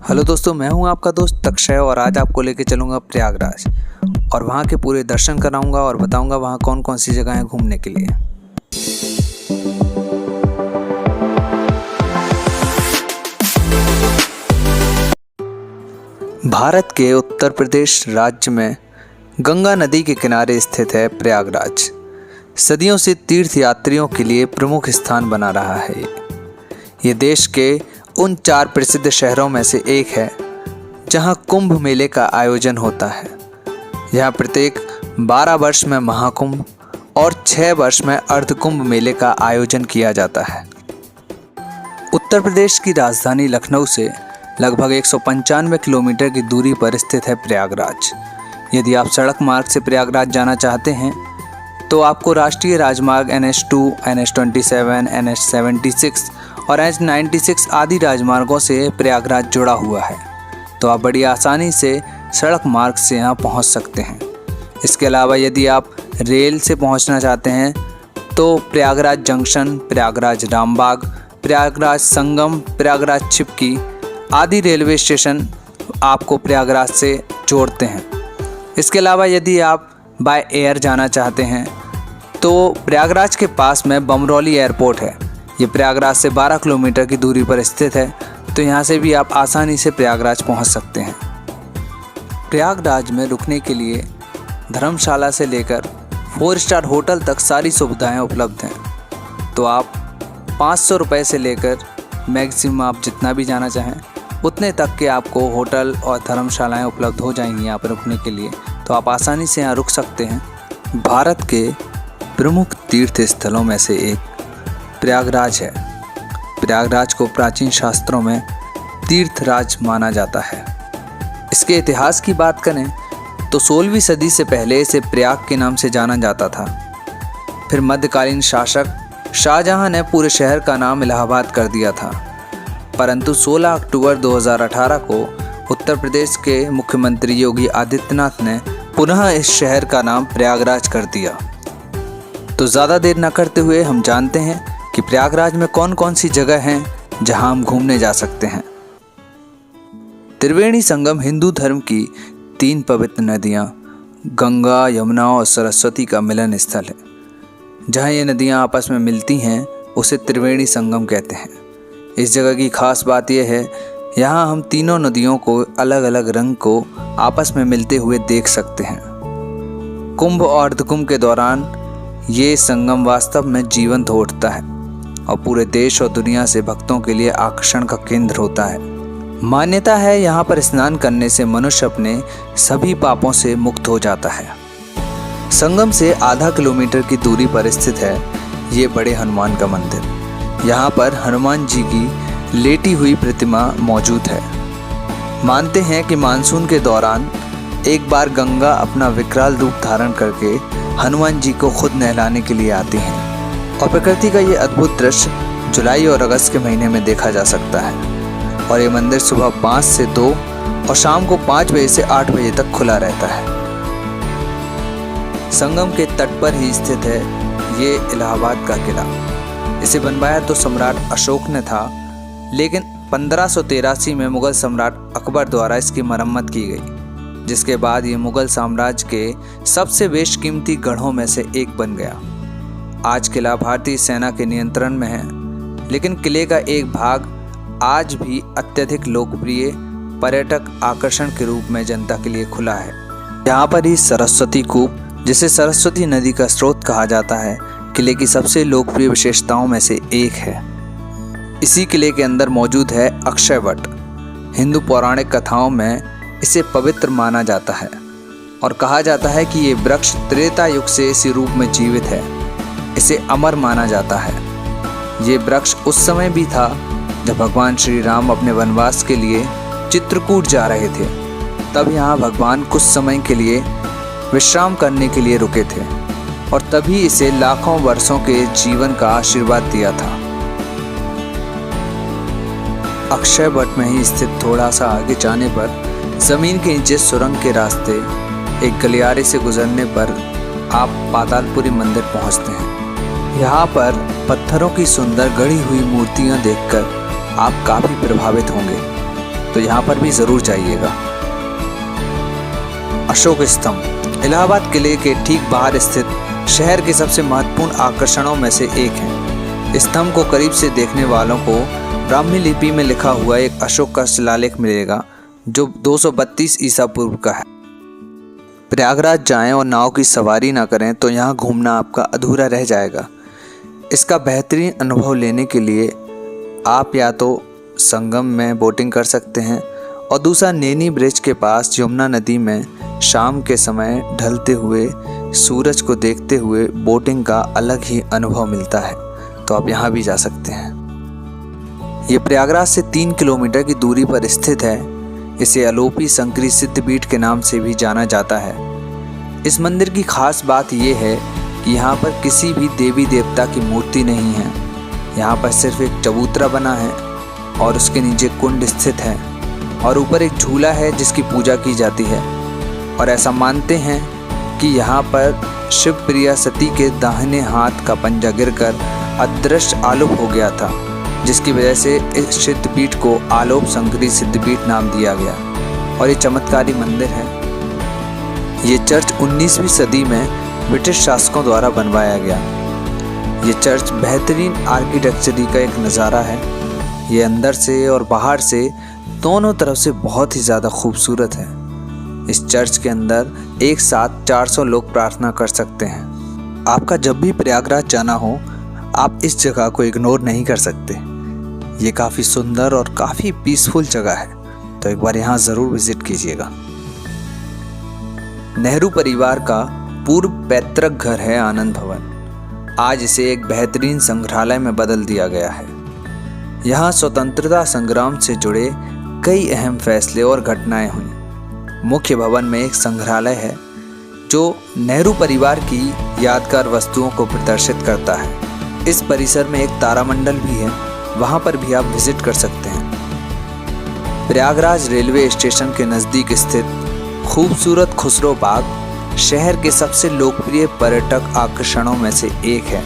Hello दोस्तों, मैं हूं आपका दोस्त अक्षय और आज आपको लेके चलूंगा प्रयागराज और वहां के पूरे दर्शन कराऊंगा और बताऊंगा वहां कौन कौन सी जगह हैं घूमने के लिए। भारत के उत्तर प्रदेश राज्य में गंगा नदी के किनारे स्थित है प्रयागराज। सदियों से तीर्थ यात्रियों के लिए प्रमुख स्थान बना रहा है। ये देश के उन 4 प्रसिद्ध शहरों में से एक है जहां कुंभ मेले का आयोजन होता है। यहाँ प्रत्येक 12 वर्ष में महाकुंभ और 6 वर्ष में अर्धकुंभ मेले का आयोजन किया जाता है। उत्तर प्रदेश की राजधानी लखनऊ से लगभग 195 किलोमीटर की दूरी पर स्थित है प्रयागराज। यदि आप सड़क मार्ग से प्रयागराज जाना चाहते हैं तो आपको राष्ट्रीय राजमार्ग NH2, NH27, NH76 और NH96 आदि राजमार्गों से प्रयागराज जुड़ा हुआ है, तो आप बड़ी आसानी से सड़क मार्ग से यहाँ पहुँच सकते हैं। इसके अलावा यदि आप रेल से पहुँचना चाहते हैं तो प्रयागराज जंक्शन, प्रयागराज रामबाग, प्रयागराज संगम, प्रयागराज चिपकी आदि रेलवे स्टेशन आपको प्रयागराज से जोड़ते हैं। इसके अलावा यदि आप बाय एयर जाना चाहते हैं तो प्रयागराज के पास में बमरौली एयरपोर्ट है। ये प्रयागराज से 12 किलोमीटर की दूरी पर स्थित है, तो यहाँ से भी आप आसानी से प्रयागराज पहुँच सकते हैं। प्रयागराज में रुकने के लिए धर्मशाला से लेकर 4 स्टार होटल तक सारी सुविधाएं उपलब्ध हैं। तो आप 500 रुपये से लेकर मैक्सिमम आप जितना भी जाना चाहें उतने तक के आपको होटल और धर्मशालाएं उपलब्ध हो जाएंगी यहाँ पर रुकने के लिए, तो आप आसानी से यहाँ रुक सकते हैं। भारत के प्रमुख तीर्थ स्थलों में से एक प्रयागराज है। प्रयागराज को प्राचीन शास्त्रों में तीर्थराज माना जाता है। इसके इतिहास की बात करें तो 16वीं सदी से पहले इसे प्रयाग के नाम से जाना जाता था। फिर मध्यकालीन शासक शाहजहां ने पूरे शहर का नाम इलाहाबाद कर दिया था, परंतु 16 अक्टूबर 2018 को उत्तर प्रदेश के मुख्यमंत्री योगी आदित्यनाथ ने पुनः इस शहर का नाम प्रयागराज कर दिया। तो ज़्यादा देर न करते हुए हम जानते हैं कि प्रयागराज में कौन कौन सी जगह हैं जहां हम घूमने जा सकते हैं। त्रिवेणी संगम हिंदू धर्म की 3 पवित्र नदियां गंगा, यमुना और सरस्वती का मिलन स्थल है। जहां ये नदियां आपस में मिलती हैं उसे त्रिवेणी संगम कहते हैं। इस जगह की खास बात यह है, यहाँ हम तीनों नदियों को अलग अलग रंग को आपस में मिलते हुए देख सकते हैं। कुंभ और अर्धकुंभ के दौरान ये संगम वास्तव में जीवंत हो उठता है और पूरे देश और दुनिया से भक्तों के लिए आकर्षण का केंद्र होता है। मान्यता है यहाँ पर स्नान करने से मनुष्य अपने सभी पापों से मुक्त हो जाता है। संगम से आधा किलोमीटर की दूरी पर स्थित है ये बड़े हनुमान का मंदिर। यहाँ पर हनुमान जी की लेटी हुई प्रतिमा मौजूद है। मानते हैं कि मानसून के दौरान एक बार गंगा अपना विकराल रूप धारण करके हनुमान जी को खुद नहलाने के लिए आती हैं और प्रकृति का ये अद्भुत दृश्य जुलाई और अगस्त के महीने में देखा जा सकता है। और ये मंदिर सुबह 5 से 2 और शाम को 5 बजे से 8 बजे तक खुला रहता है। संगम के तट पर ही स्थित है ये इलाहाबाद का किला। इसे बनवाया तो सम्राट अशोक ने था, लेकिन 1583 में मुगल सम्राट अकबर द्वारा इसकी मरम्मत की गई, जिसके बाद ये मुगल साम्राज्य के सबसे बेशकीमती गढ़ों में से एक बन गया। आज किला भारतीय सेना के नियंत्रण में है, लेकिन किले का एक भाग आज भी अत्यधिक लोकप्रिय पर्यटक आकर्षण के रूप में जनता के लिए खुला है। यहाँ पर ही सरस्वती कूप, जिसे सरस्वती नदी का स्रोत कहा जाता है, किले की सबसे लोकप्रिय विशेषताओं में से एक है। इसी किले के अंदर मौजूद है अक्षय वट। हिंदू पौराणिक कथाओं में इसे पवित्र माना जाता है और कहा जाता है कि ये वृक्ष त्रेता युग से इसी रूप में जीवित है। इसे अमर माना जाता है। ये वृक्ष उस समय भी था जब भगवान श्री राम अपने वनवास के लिए चित्रकूट जा रहे थे। तब यहाँ भगवान कुछ समय के लिए विश्राम करने के लिए रुके थे और तभी इसे लाखों वर्षों के जीवन का आशीर्वाद दिया था। अक्षय वट में ही स्थित थोड़ा सा आगे जाने पर जमीन के नीचे सुरंग के रास्ते एक गलियारे से गुजरने पर आप पातालपुरी मंदिर पहुंचते हैं। यहाँ पर पत्थरों की सुंदर गढ़ी हुई मूर्तियाँ देखकर आप काफ़ी प्रभावित होंगे। तो यहाँ पर भी ज़रूर जाइएगा। अशोक स्तंभ इलाहाबाद किले के ठीक बाहर स्थित शहर के सबसे महत्वपूर्ण आकर्षणों में से एक है। स्तंभ को करीब से देखने वालों को ब्राह्मी लिपि में लिखा हुआ एक अशोक का शिलालेख मिलेगा जो 232 ईसा पूर्व का है। प्रयागराज जाएं और नाव की सवारी ना करें तो यहाँ घूमना आपका अधूरा रह जाएगा। इसका बेहतरीन अनुभव लेने के लिए आप या तो संगम में बोटिंग कर सकते हैं और दूसरा नैनी ब्रिज के पास यमुना नदी में शाम के समय ढलते हुए सूरज को देखते हुए बोटिंग का अलग ही अनुभव मिलता है, तो आप यहाँ भी जा सकते हैं। ये प्रयागराज से 3 किलोमीटर की दूरी पर स्थित है। इसे अलोपी संकरी सिद्धपीठ के नाम से भी जाना जाता है। इस मंदिर की खास बात यह है कि यहाँ पर किसी भी देवी देवता की मूर्ति नहीं है। यहाँ पर सिर्फ एक चबूतरा बना है और उसके नीचे कुंड स्थित है और ऊपर एक झूला है जिसकी पूजा की जाती है। और ऐसा मानते हैं कि यहाँ पर शिवप्रिया सती के दाहिने हाथ का पंजा गिरकर अदृश्य आलोप हो गया था, जिसकी वजह से इस सिद्धपीठ को आलोप संकरी सिद्धपीठ नाम दिया गया और ये चमत्कारी मंदिर है। ये चर्च 19वीं सदी में ब्रिटिश शासकों द्वारा बनवाया गया। ये चर्च बेहतरीन आर्किटेक्चरी का एक नज़ारा है। ये अंदर से और बाहर से दोनों तरफ से बहुत ही ज़्यादा खूबसूरत है। इस चर्च के अंदर एक साथ 400 लोग प्रार्थना कर सकते हैं। आपका जब भी प्रयागराज जाना हो आप इस जगह को इग्नोर नहीं कर सकते। ये काफ़ी सुंदर और काफ़ी पीसफुल जगह है, तो एक बार यहाँ ज़रूर विजिट कीजिएगा। नेहरू परिवार का पूर्व पैतृक घर है आनंद भवन। आज इसे एक बेहतरीन संग्रहालय में बदल दिया गया है। यहाँ स्वतंत्रता संग्राम से जुड़े कई अहम फैसले और घटनाएं हुई। मुख्य भवन में एक संग्रहालय है जो नेहरू परिवार की यादगार वस्तुओं को प्रदर्शित करता है। इस परिसर में एक तारामंडल भी है, वहाँ पर भी आप विजिट कर सकते हैं। प्रयागराज रेलवे स्टेशन के नज़दीक स्थित खूबसूरत खुसरो बाग शहर के सबसे लोकप्रिय पर्यटक आकर्षणों में से एक है।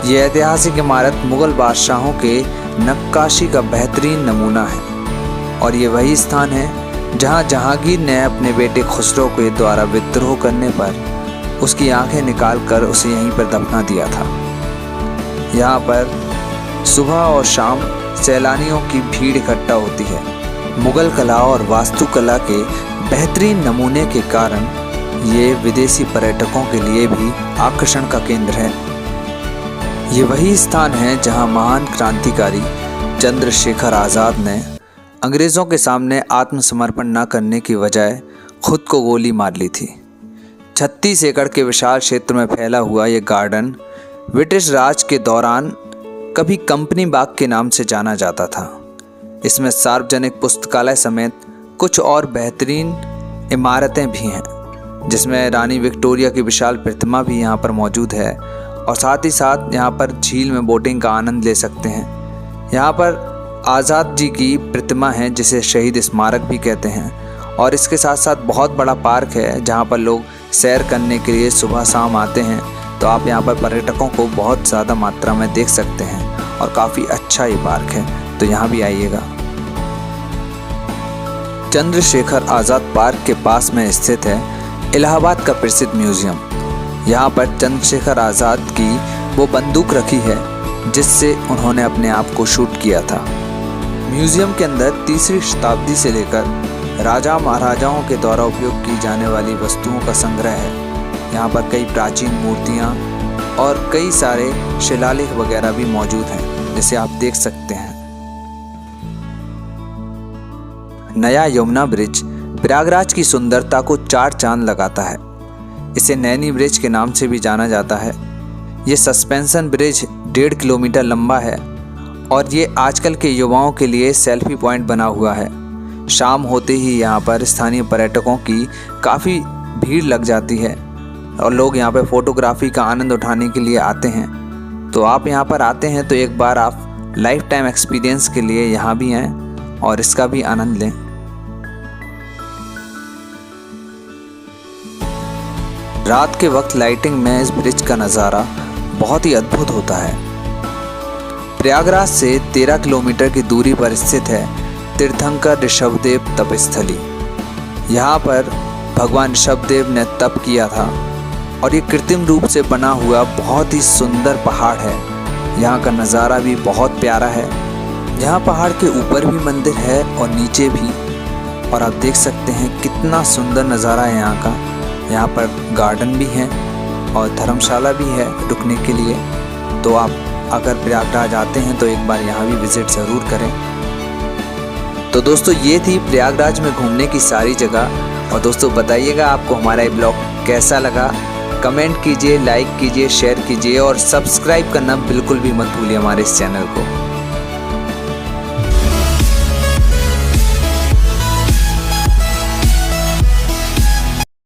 यह ऐतिहासिक इमारत मुगल बादशाहों के नक्काशी का बेहतरीन नमूना है और ये वही स्थान है जहाँ जहांगीर ने अपने बेटे खुसरो के द्वारा विद्रोह करने पर उसकी आंखें निकालकर उसे यहीं पर दफना दिया था। यहाँ पर सुबह और शाम सैलानियों की भीड़ इकट्ठा होती है। मुगल कला और वास्तुकला के बेहतरीन नमूने के कारण ये विदेशी पर्यटकों के लिए भी आकर्षण का केंद्र है। ये वही स्थान है जहाँ महान क्रांतिकारी चंद्रशेखर आज़ाद ने अंग्रेज़ों के सामने आत्मसमर्पण न करने की बजाय खुद को गोली मार ली थी। 36 एकड़ के विशाल क्षेत्र में फैला हुआ ये गार्डन ब्रिटिश राज के दौरान कभी कंपनी बाग के नाम से जाना जाता था। इसमें सार्वजनिक पुस्तकालय समेत कुछ और बेहतरीन इमारतें भी हैं, जिसमें रानी विक्टोरिया की विशाल प्रतिमा भी यहाँ पर मौजूद है और साथ ही साथ यहाँ पर झील में बोटिंग का आनंद ले सकते हैं। यहाँ पर आज़ाद जी की प्रतिमा है जिसे शहीद स्मारक भी कहते हैं और इसके साथ साथ बहुत बड़ा पार्क है जहाँ पर लोग सैर करने के लिए सुबह शाम आते हैं। तो आप यहाँ पर पर्यटकों को बहुत ज़्यादा मात्रा में देख सकते हैं और काफ़ी अच्छा ये पार्क है, तो यहाँ भी आइएगा। चंद्रशेखर आज़ाद पार्क के पास में स्थित है इलाहाबाद का प्रसिद्ध म्यूज़ियम। यहाँ पर चंद्रशेखर आज़ाद की वो बंदूक रखी है जिससे उन्होंने अपने आप को शूट किया था। म्यूज़ियम के अंदर 3वीं शताब्दी से लेकर राजा महाराजाओं के द्वारा उपयोग की जाने वाली वस्तुओं का संग्रह है। यहाँ पर कई प्राचीन मूर्तियाँ और कई सारे शिलालेख वगैरह भी मौजूद हैं जिसे आप देख सकते हैं। नया यमुना ब्रिज प्रयागराज की सुंदरता को 4 चांद लगाता है। इसे नैनी ब्रिज के नाम से भी जाना जाता है। ये सस्पेंशन ब्रिज 1.5 किलोमीटर लंबा है और ये आजकल के युवाओं के लिए सेल्फी पॉइंट बना हुआ है। शाम होते ही यहाँ पर स्थानीय पर्यटकों की काफ़ी भीड़ लग जाती है और लोग यहाँ पर फोटोग्राफी का आनंद उठाने के लिए आते हैं। तो आप यहाँ पर आते हैं तो एक बार आप लाइफ टाइम एक्सपीरियंस के लिए यहाँ भी आएँ और इसका भी आनंद लें। रात के वक्त लाइटिंग में इस ब्रिज का नज़ारा बहुत ही अद्भुत होता है। प्रयागराज से 13 किलोमीटर की दूरी पर स्थित है तीर्थंकर ऋषभदेव तपस्थली। यहाँ पर भगवान ऋषभदेव ने तप किया था और ये कृत्रिम रूप से बना हुआ बहुत ही सुंदर पहाड़ है। यहाँ का नज़ारा भी बहुत प्यारा है। यहाँ पहाड़ के ऊपर भी मंदिर है और नीचे भी, और आप देख सकते हैं कितना सुंदर नज़ारा है यहाँ का। यहाँ पर गार्डन भी है और धर्मशाला भी है रुकने के लिए। तो आप अगर प्रयागराज आते हैं तो एक बार यहाँ भी विज़िट ज़रूर करें। तो दोस्तों ये थी प्रयागराज में घूमने की सारी जगह। और दोस्तों बताइएगा आपको हमारा ये ब्लॉग कैसा लगा। कमेंट कीजिए, लाइक कीजिए, शेयर कीजिए और सब्सक्राइब करना बिल्कुल भी मत भूलिए हमारे इस चैनल को।